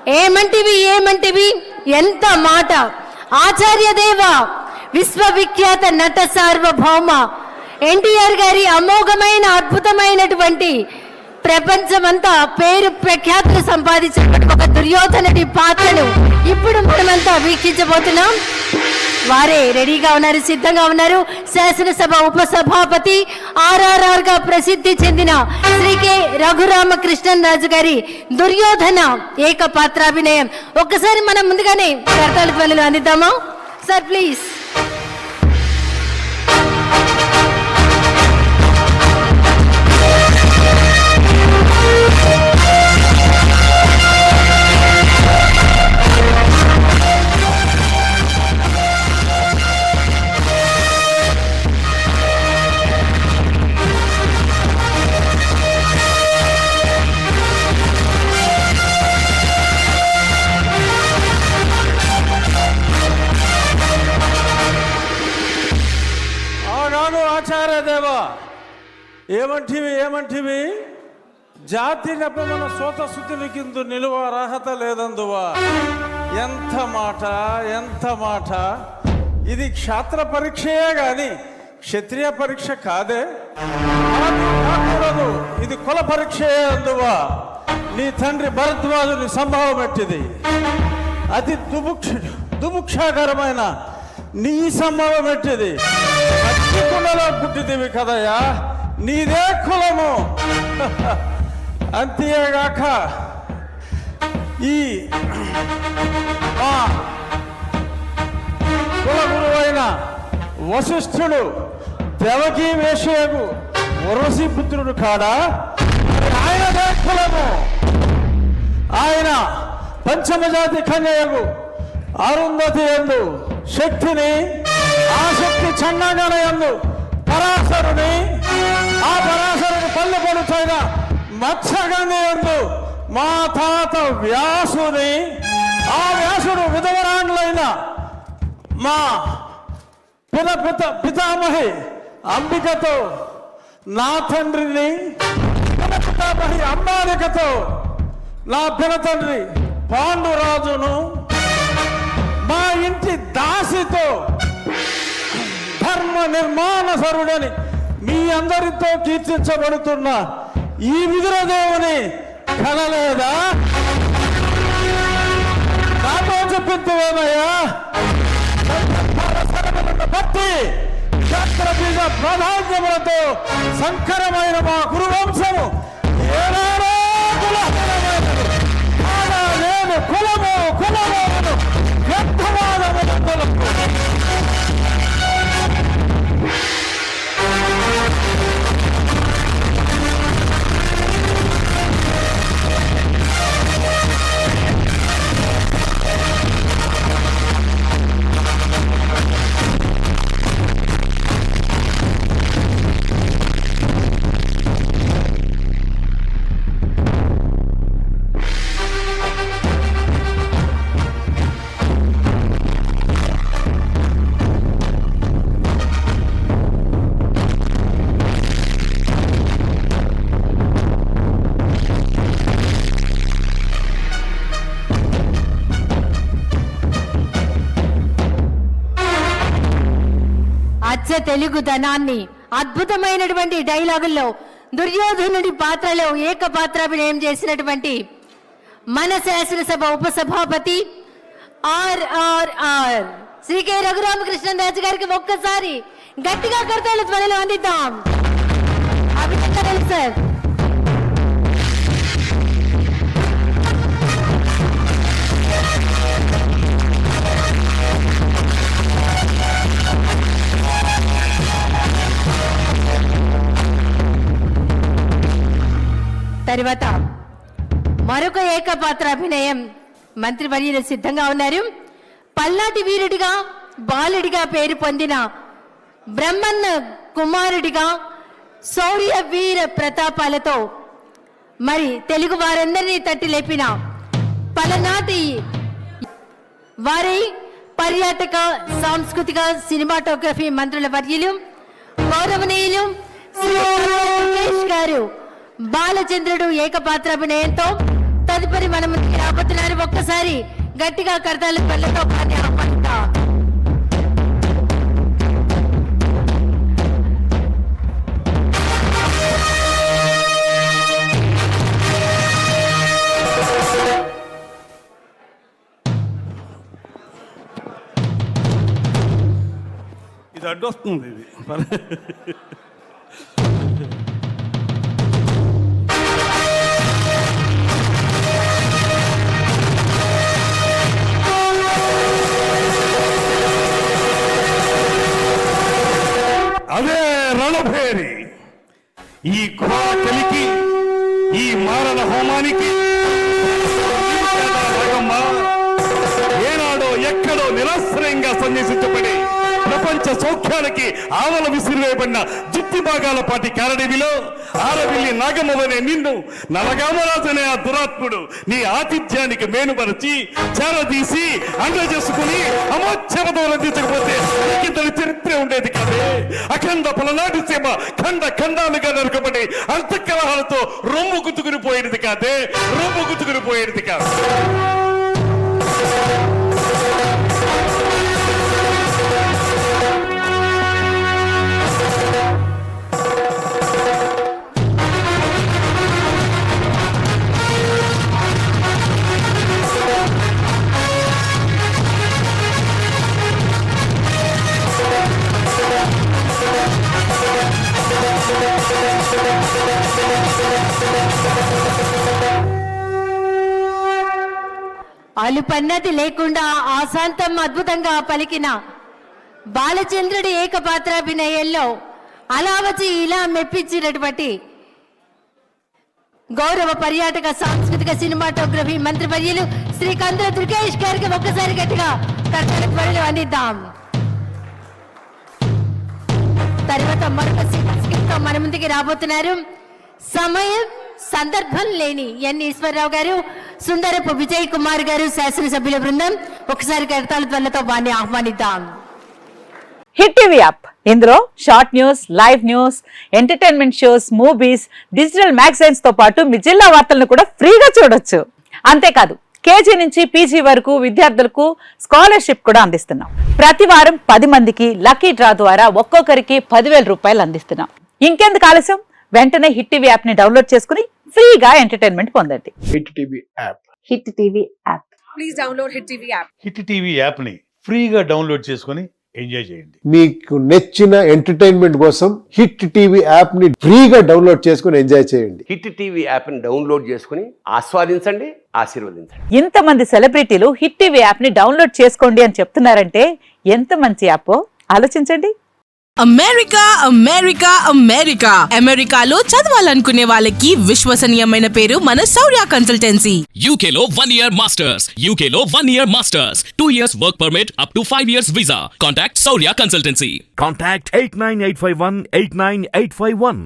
ఏమంటివి ఎంత మాట. ఆచార్య దేవ విశ్వవిఖ్యాత నట సార్వభౌమ ఎన్టీఆర్ గారి అమోఘమైన అద్భుతమైనటువంటి ప్రపంచమంతా పేరు ప్రఖ్యాతులు సంపాదించిన ఒక దుర్యోధనుడి పాత్రను ఇప్పుడు మనమంతా వీక్షించబోతున్నాం. వారే రెడీగా ఉన్నారు, సిద్ధంగా ఉన్నారు. శాసనసభ ఉపసభాపతి RRR గా ప్రసిద్ధి చెందిన శ్రీ కె రఘురామకృష్ణన్ రాజు గారి దుర్యోధన ఏకపాత్రాభినయం. ఒక్కసారి మనం ముందుగానే కర్తాళ ధ్వనులు అందిద్దామా సార్, ప్లీజ్. ఆచార్య దేవా ఏమంటివి జాతి నెపమన సోత శుద్ధుని కింద నిలువ అర్హత లేదందువా. ఎంత మాట. ఇది క్షాత్ర పరీక్షయే గాని క్షత్రియ పరీక్ష కాదే. ఇది కుల పరీక్షయే అందువా. నీ తండ్రి భరద్వాజుని సంభవం ఎట్టిది. అతి దుముక్షాకరమైన నీ సంభవం ఎట్టిది. కులలో పుట్టిదివి కదయ్యా, నీదే కులము. అంతేగాక ఈ కుల గురువైన వశిష్ఠుడు దేవకీ వేషయగు ఉర్వశీ పుత్రుడు కాడా, ఆయనదే కులము. ఆయన పంచమజాతి కన్యయగు అరుంధతి యందు శక్తిని, ఆ శక్తి చండాగల యందు పరాశరుని, ఆ పరాశరుని పల్లె పడుతైన మత్స్యగంధి యందు మా తాత వ్యాసుని, ఆ వ్యాసుడు విధవరాండ్లైన మా పితామహి అంబికతో నా తండ్రిని, పితామహి అంబాలికతో నా పినతండ్రి పాండురాజును, మా ఇంటి దాసితో ధర్మ నిర్మాణ సరుడని మీ అందరితో కీర్తించబడుతున్న ఈ విదురదేవుని కనలేదా? నాతో చెప్పిందేమయ్యా. భక్తి క్షత్రబీజ ప్రాధాన్యములతో సంకరమైన మా కురువంశము ఏనాడో కులహీనమైనది. కాగా నేను కులము వ్యర్థవాదములకు తెలుగుదనాన్ని అద్భుతమైనటువంటి డైలాగుల్లో దుర్యోధనుడి పాత్రలో ఏకపాత్రాభినయం చేసినటువంటి మన శాసనసభ ఉపసభాపతి RRR శ్రీ కె రఘురామకృష్ణన్ రాజు గారికి ఒక్కసారి గట్టిగా కర్తాళ ధ్వనులు అందిద్దాం. అభినందనలు సార్. తర్వాత మరొక ఏకపాత్రాభినయం మంత్రివర్యులు సిద్ధంగా ఉన్నారు. పల్నాటి వీరుడిగా బాలుడిగా పేరు పొందిన బ్రహ్మన్న కుమారుడిగా శౌర్య వీర ప్రతాపాలతో మరి తెలుగు వారందరినీ తట్టి లేపిన పలనాటి వారి పర్యాటక సాంస్కృతిక సినిమాటోగ్రఫీ మంత్రుల వర్యులు గౌరవనీయులు శ్రీ గారు బాలచంద్రుడు ఏకపాత్రాభినయంతో తదుపరి మన ముందుకి రాబోతున్నారు. ఒక్కసారి గట్టిగా కర్తాల పళ్ళతో వారిని ఆహ్వానిద్దాం. ఇది అడ్డొస్తుంది ఇది అదే రణభేరి. ఈ ఘోర కలికి, ఈ మారణ హోమానికి ఏనాడో ఎక్కడో నిరాశ్రయంగా సన్యాసించబడి ప్రపంచ సౌఖ్యాలకి ఆవల విసిరివేయబడిన జుత్తి భాగాల పాటి కారడివిలో ఆరవిల్లి నాగమ్మవనే నిన్ను నలగామరాజనే ఆ దురాత్ముడు నీ ఆతిథ్యానికి మేనుపరిచి చేరదీసి అండ చేసుకుని అమోచ్ఛవతో రందించకపోతే ఇంతటి చరిత్ర ఉండేది కాదే. అఖండ పలనాటి సీమ ఖండ ఖండాలుగా నరకబడి అంతఃకలహాలతో రొమ్ము గుతుకుని పోయేది కాదే, రొమ్ము గుతుకుని పోయేది కాదు. అలుపన్నది లేకుండా ఆశాంతం అద్భుతంగా పలికిన బాలచంద్రుడి ఏకపాత్రాభినయంలో అలా వచ్చి ఇలా మెప్పించినటువంటి గౌరవ పర్యాటక సాంస్కృతిక సినిమాటోగ్రఫీ మంత్రివర్యులు శ్రీ కందుల దుర్గేష్ గారికి ఒక్కసారి గట్టిగా కర్తవ్య త్వరలో అందిద్దాం. తర్వాత మరొక స్కిట్ మన ముందుకి రాబోతున్నారు. సమయం సందర్భం లేని ఎన్ ఈశ్వరరావు గారు, సుందరపు విజయ్ కుమార్ గారు, శాసనసభ్యుల బృందం. ఒకసారి కర్తాల త్వరలతో వారిని ఆహ్వానిద్దాం. హిట్ టీవీ యాప్, ఇందులో short news, live news, entertainment shows, movies, digital magazines తో పాటు మీ జిల్లా వార్తలను కూడా ఫ్రీగా చూడొచ్చు. అంతేకాదు కేజీ నుంచి పీజీ వరకు విద్యార్థులకు స్కాలర్షిప్ కూడా అందిస్తున్నాం. ప్రతి వారం 10 మందికి లక్కీ డ్రా ద్వారా ఒక్కొక్కరికి 10,000 రూపాయలు అందిస్తున్నాం. ఇంకెందుకు ఆలస్యం, వెంటనే హిట్ టీవీ యాప్ ని డౌన్లోడ్ చేసుకుని ఫ్రీగా ఎంటర్టైన్మెంట్ పొందండి. Hit TV app. Hit TV app. Please download hit TV app. Hit TV యాప్ని ఫ్రీగా డౌన్లోడ్ చేసుకొని ఎంజాయ్ చేయండి. మీకు నచ్చిన ఎంటర్టైన్మెంట్ కోసం హిట్ టీవీ యాప్ ని ఫ్రీగా డౌన్లోడ్ చేసుకుని ఎంజాయ్ చేయండి. హిట్ టీవీ యాప్ని డౌన్లోడ్ చేసుకుని ఆస్వాదించండి, ఆశీర్వదించండి. ఇంతమంది సెలబ్రిటీలు హిట్ టీవీ యాప్ ని డౌన్లోడ్ చేసుకోండి అని చెప్తున్నారంటే ఎంత మంచి యాప్ ఆలోచించండి. అమెరికా అమెరికా అమెరికా అమెరికాలో చదవాలనుకునే వాళ్ళకి విశ్వసనీయమైన పేరు మన శౌర్య కన్సల్టెన్సీ. UK లో 1 year masters, UK లో 1 year masters, 2 years work permit up to 5 years visa. Contact Saurya Consultancy. Contact 89851 89851.